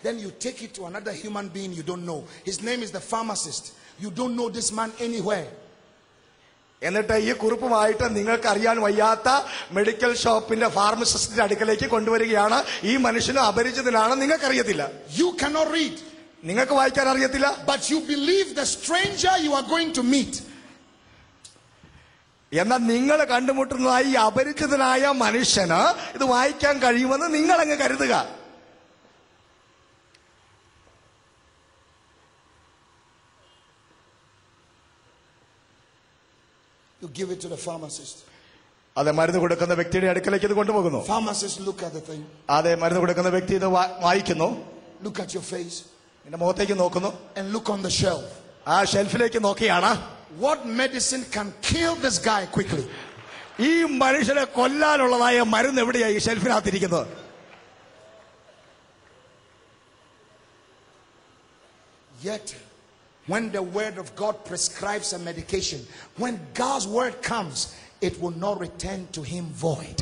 Then you take it to another human being you don't know. His name is the pharmacist. You don't know this man anywhere. എന്നിട്ട് ഈ കുറിപ്പുമായിട്ട് നിങ്ങൾക്ക് അറിയാൻ വയ്യാത്ത medical ഷോപ്പിന്റെ ഫാർമസിസ്റ്റിന്റെ അടുക്കലേക്ക് കൊണ്ടുവരികയാണ്. ഈ മനുഷ്യന് അപരിചിതനാണ്, നിങ്ങൾക്കറിയത്തില്ല. You cannot read. നിങ്ങൾക്ക് വായിക്കാൻ അറിയത്തില്ല. But you believe the stranger you are going to meet. എന്നാൽ നിങ്ങൾ കണ്ടുമുട്ടുന്നതായി ഈ അപരിചിതനായ മനുഷ്യന് ഇത് വായിക്കാൻ കഴിയുമെന്ന് നിങ്ങൾ അങ്ങ് കരുതുക. You give it to the pharmacist. അതെ, മരുന്ന് കൊടുക്കുന്ന വ്യക്തിയുടെ അടുക്കലേക്ക് ഇത് കൊണ്ടുപോകുന്നു. Pharmacist look at the thing. അതെ, മരുന്ന് കൊടുക്കുന്ന വ്യക്തി ഇത് വായിക്കുന്നു. Look at your face. നിന്റെ മുഖത്തേക്ക് നോക്കുന്നു. And look on the shelf. ആ ഷെൽഫിലേക്ക് നോക്കിയാണ്. What medicine can kill this guy quickly? ഈ മനുഷ്യനെ കൊല്ലാനുള്ളതായ മരുന്ന് എവിടെയായി ഈ ഷെൽഫിനകത്തിരിക്കുന്നത്? Yet when the word of God prescribes a medication, when God's word comes, it will not return to him void.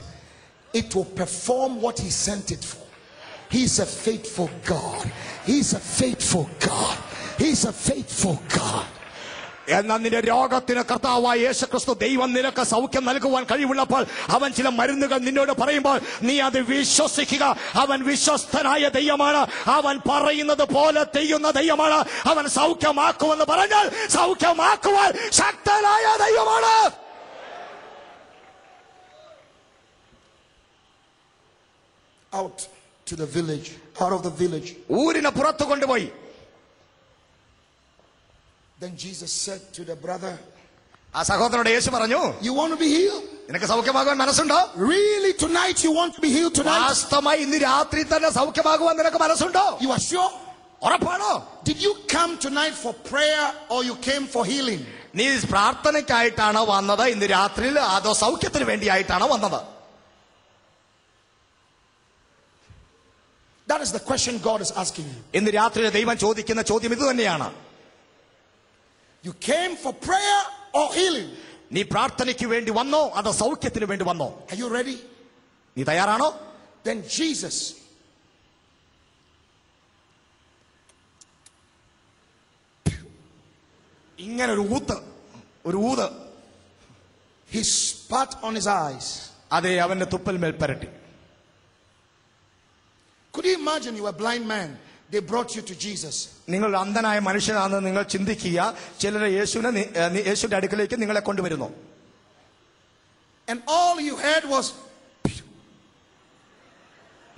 It will perform what he sent it for. He's a faithful God. He's a faithful God. He's a faithful God. എന്നാൽ നിന്റെ രോഗത്തിന് കർത്താവായ യേശുക്രിസ്തു ദൈവം നിനക്ക് സൗഖ്യം നൽകുവാൻ കഴിവുള്ളപ്പോൾ അവൻ ചില മരുന്നുകൾ നിന്നോട് പറയുമ്പോൾ നീ അത് വിശ്വസിക്കുക. അവൻ വിശ്വസ്തനായ ദൈവമാണ്. അവൻ പറയുന്നത് പോലെ ചെയ്യുന്ന ദൈവമാണ്. അവൻ സൗഖ്യമാക്കുമെന്ന് പറഞ്ഞാൽ സൗഖ്യമാക്കുവാൻ ശക്തനായ ദൈവമാണ്. Out to the village, out of the village. ഊരിനെ പുറത്തു കൊണ്ടുപോയി. Then Jesus said to the brother, ആ സഹോദരനോട് യേശു പറഞ്ഞു, you want to be healed? നിനക്ക് സൗഖ്യമാകുവാൻ മനസ്സുണ്ടോ? Really tonight you want to be healed tonight? വാസ്തവമായി ഇന്ന് രാത്രി തന്നെ സൗഖ്യമാകുവാൻ നിനക്ക് മനസ്സുണ്ടോ? You are sure? ഉറപ്പാണോ? Did you come tonight for prayer or you came for healing? നീ പ്രാർത്ഥനയ്ക്കായിട്ടാണോ വന്നത് ഇന്ന് രാത്രിയിൽ, അതോ സൗഖ്യത്തിന് വേണ്ടിയായിട്ടാണോ വന്നത്? That is the question God is asking you. ഇന്ന് രാത്രിയിൽ ദൈവം ചോദിക്കുന്ന ചോദ്യം ഇത് തന്നെയാണ്. You came for prayer or healing? നീ പ്രാർത്ഥനയ്ക്ക് വേണ്ടി വന്നോ അതോ സൗഖ്യത്തിന് വേണ്ടി വന്നോ? Are you ready? നീ തയ്യാറാണോ? Then Jesus ഇങ്ങനെ ഒരു ഊത് he spat on his eyes. അതെ, അവന്റെ തുപ്പൽ മേൽ പരട്ടി. Could you imagine you were a blind man? They brought you to Jesus. നിങ്ങൾ അന്ധനായ മനുഷ്യനാണെന്ന് നിങ്ങൾ ചിന്തിക്കുക. ചിലരെ യേശുവിന്റെ അടുക്കലേക്ക് നിങ്ങളെ കൊണ്ടുവരുന്നു. And all you heard was,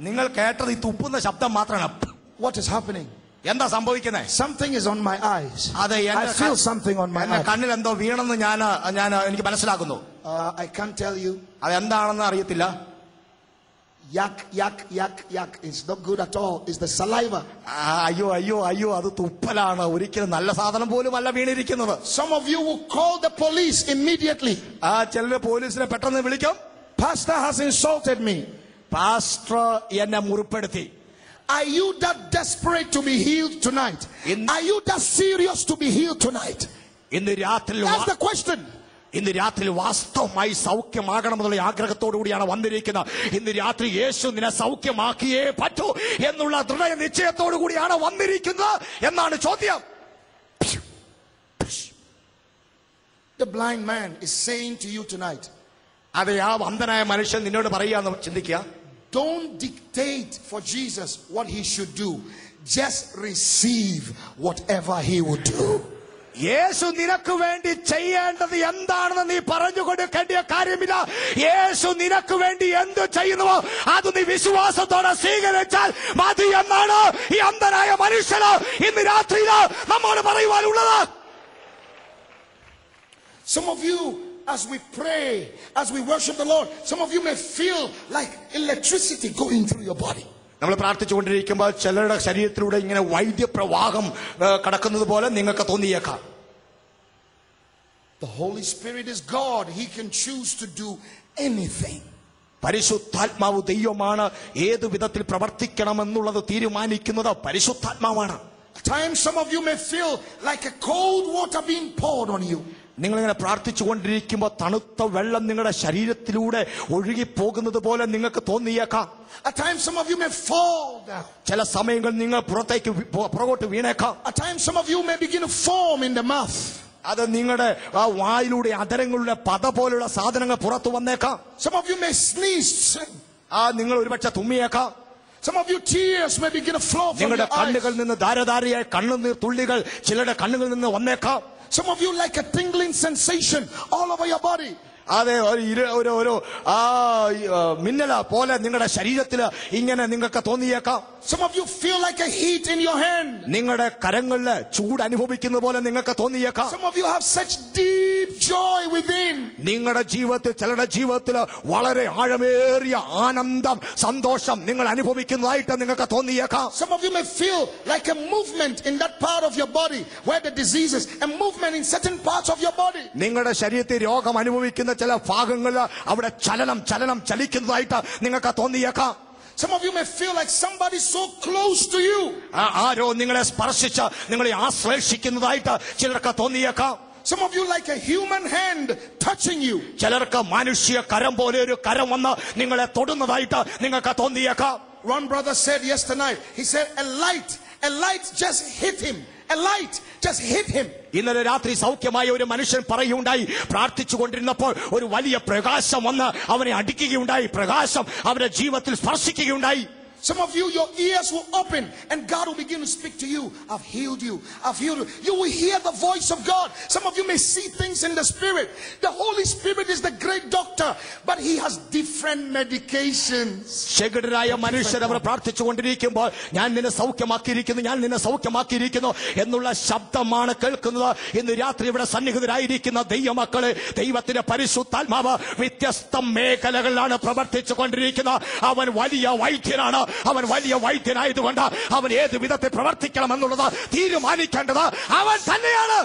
നിങ്ങൾ കേട്ടത് ഈ തുപ്പുന്ന ശബ്ദം മാത്രമാണ്. what is happening? എന്താ സംഭവിക്കുന്നത്? Something is on my eyes. അതെ, I feel something on my eyes. കണ്ണിൽ എന്തോ വീണെന്ന് എനിക്ക് മനസ്സിലാക്കുന്നു. I can't tell you. അതെന്താണെന്ന് അറിയത്തില്ല. Yak, yak, yak, yak. It's not good at all. It's the saliva. അയ്യോ അത് തുപ്പലാണ്. ഒരിക്കലും നല്ല സാധനം പോലും അല്ല വീണിരിക്കുന്നത്. Some of you will call the police immediately. ചിലര് പോലീസിനെ പെട്ടെന്ന് വിളിക്കും. Pastor has insulted me. Pastor എന്നെ മുറിപ്പെടുത്തി. Are you that desperate to be healed tonight? Are you that serious to be healed tonight? ഇന്ന് രാത്രി That's the question. ഇന്ന് രാത്രി വാസ്തവമായി സൗഖ്യമാകണമെന്നുള്ള ആഗ്രഹത്തോടു കൂടിയാണ് വന്നിരിക്കുന്നത്. ഇന്ന് രാത്രി യേശു നിന്നെ സൗഖ്യമാക്കിയേ പറ്റൂ എന്നുള്ള ദൃഢ നിശ്ചയത്തോടു കൂടിയാണ് വന്നിരിക്കുന്നത് എന്നാണ് ചോദ്യം. The blind man is saying to you tonight, അതെ, ആ അന്ധനായ മനുഷ്യൻ നിന്നോട് പറയാന്ന് ചിന്തിക്കുക. don't dictate for Jesus what he should do. Just receive whatever he will do. യേശു നിനക്ക് വേണ്ടി ചെയ്യേണ്ടത് എന്താണെന്ന് നീ പറഞ്ഞു കൊടുക്കേണ്ട കാര്യമില്ല. യേശു നിനക്ക് വേണ്ടി എന്ത് ചെയ്യുന്നുവോ അത് നീ വിശ്വാസത്തോടെ സ്വീകരിച്ചാൽ മതി എന്നാണ് ഈ അന്ധനായ മനുഷ്യന് ഇന്ന് രാത്രിയിൽ നമ്മോട് പറയുവാനുള്ളത്. Some of you, as we pray, as we worship the Lord, some of you may feel like electricity going through your body. നമ്മൾ പ്രാർത്ഥിച്ചുകൊണ്ടിരിക്കുമ്പോൾ ചിലരുടെ ശരീരത്തിലൂടെ ഇങ്ങനെ വൈദ്യപ്രവാഹം കടക്കുന്നത് പോലെ നിങ്ങൾക്ക് തോന്നിയേക്കാം. The Holy Spirit is God. He can choose to do anything. പരിശുദ്ധാത്മാവ് ദൈവമാണ്. ഏത് വിധത്തിൽ പ്രവർത്തിക്കണമെന്നുള്ളത് തീരുമാനിക്കുന്നത് പരിശുദ്ധാത്മാവാണ്. At times some of you may feel like a cold water being poured on you. നിങ്ങളിങ്ങനെ പ്രാർത്ഥിച്ചുകൊണ്ടിരിക്കുമ്പോൾ തണുത്ത വെള്ളം നിങ്ങളുടെ ശരീരത്തിലൂടെ ഒഴുകിപ്പോകുന്നത് പോലെ നിങ്ങൾക്ക് തോന്നിയേക്കാം. At times some of you may fall down. ചില സമയങ്ങൾ നിങ്ങൾ പുറകോട്ട് വീണേക്കാം. At times some of you may begin to foam in the mouth. അത് നിങ്ങളുടെ വായിലൂടെ അധരങ്ങളുടെ പത പോലുള്ള സാധനങ്ങൾ പുറത്തു വന്നേക്കാം. Some of you may sneeze. നിങ്ങൾ ഒരുപക്ഷെ തുമ്മിയേക്കാം. Some of you tears may begin to flow from your നിങ്ങളുടെ eyes. കണ്ണുകളിൽ നിന്ന് ധാരധാരയായ കണ്ണുനീർ തുള്ളികൾ ചിലരുടെ കണ്ണുകളിൽ നിന്ന് വന്നേക്കാം. Some of you like a tingling sensation all over your body. അതെ, ഒരു മിന്നല പോലെ നിങ്ങളുടെ ശരീരത്തിൽ ഇങ്ങനെ നിങ്ങൾക്ക് തോന്നിയേക്കാം. Some of you feel like a heat in your hand. നിങ്ങളുടെ കരങ്ങളില് ചൂട് അനുഭവിക്കുന്ന പോലെ നിങ്ങൾക്ക് തോന്നിയേക്കാം. Some of you have such deep joy within. നിങ്ങളുടെ ജീവിതത്തിൽ ചിലരുടെ ജീവിതത്തിൽ വളരെ ആഴമേറിയ ആനന്ദം സന്തോഷം നിങ്ങൾ അനുഭവിക്കുന്നതായിട്ട് നിങ്ങൾക്ക് തോന്നിയേക്കാം. Some of you may feel like a movement in that part of your body where the disease is, a movement in certain parts of your body. നിങ്ങളുടെ ശരീരത്തിൽ രോഗം അനുഭവിക്കുന്ന ചില ഭാഗങ്ങളിൽ അവിടെ ചലിക്കുന്നതായിട്ട് നിങ്ങൾക്ക് തോന്നിയേക്കാം. Some of you may feel like somebody so close to you. ആരോ നിങ്ങളെ സ്പർശിച്ച് നിങ്ങളെ ആശ്ലേഷിക്കുന്നതായിട്ട് ചിലർക്ക് തോന്നിയേക്കാം. Some of you like a human hand touching you. ചിലർക്ക് മനുഷ്യ കരം പോലെ ഒരു കരം വന്ന് നിങ്ങളെ തൊടുന്നതായിട്ട് നിങ്ങൾക്ക് തോന്നിയേക്കാം. One brother said yesterday, he said a light just hit him. A light just hit him. ഇന്നലെ രാത്രി സൗഖ്യമായ ഒരു മനുഷ്യൻ പറയുകയുണ്ടായി, പ്രാർത്ഥിച്ചു കൊണ്ടിരുന്നപ്പോൾ ഒരു വലിയ പ്രകാശം വന്ന് അവനെ അടിക്കുകയുണ്ടായി. പ്രകാശം അവരുടെ ജീവിതത്തിൽ സ്പർശിക്കുകയുണ്ടായി. Some of you, your ears will open and God will begin to speak to you. I've healed you. I've healed you. You will hear the voice of God. Some of you may see things in the Spirit. The Holy Spirit is the great doctor, but He has different medications. ശകടരായ മനുഷ്യർ അവർ പ്രാർത്ഥിച്ചു കൊണ്ടിരിക്കുമ്പോൾ ഞാൻ നിന്നെ സൗഖ്യമാക്കിയിരിക്കുന്നു എന്നുള്ള ശബ്ദമാണ് കേൾക്കുന്നത്. ഇന്ന് രാത്രി ഇവിടെ സന്നിഹിതരായിരിക്കുന്ന ദൈവമക്കളെ, ദൈവത്തിന്റെ പരിശുദ്ധാത്മാവ് വ്യത്യസ്ത മേഖലകളിലാണ് പ്രവർത്തിച്ചു കൊണ്ടിരിക്കുന്നത്. അവൻ വലിയ വൈദ്യനാണ്. അവൻ വലിയ വൈദ്യനായതുകൊണ്ട് അവൻ ഏത് വിധത്തിൽ പ്രവർത്തിക്കണം എന്നുള്ളത് തീരുമാനിക്കേണ്ടത് അവൻ തന്നെയാണ്.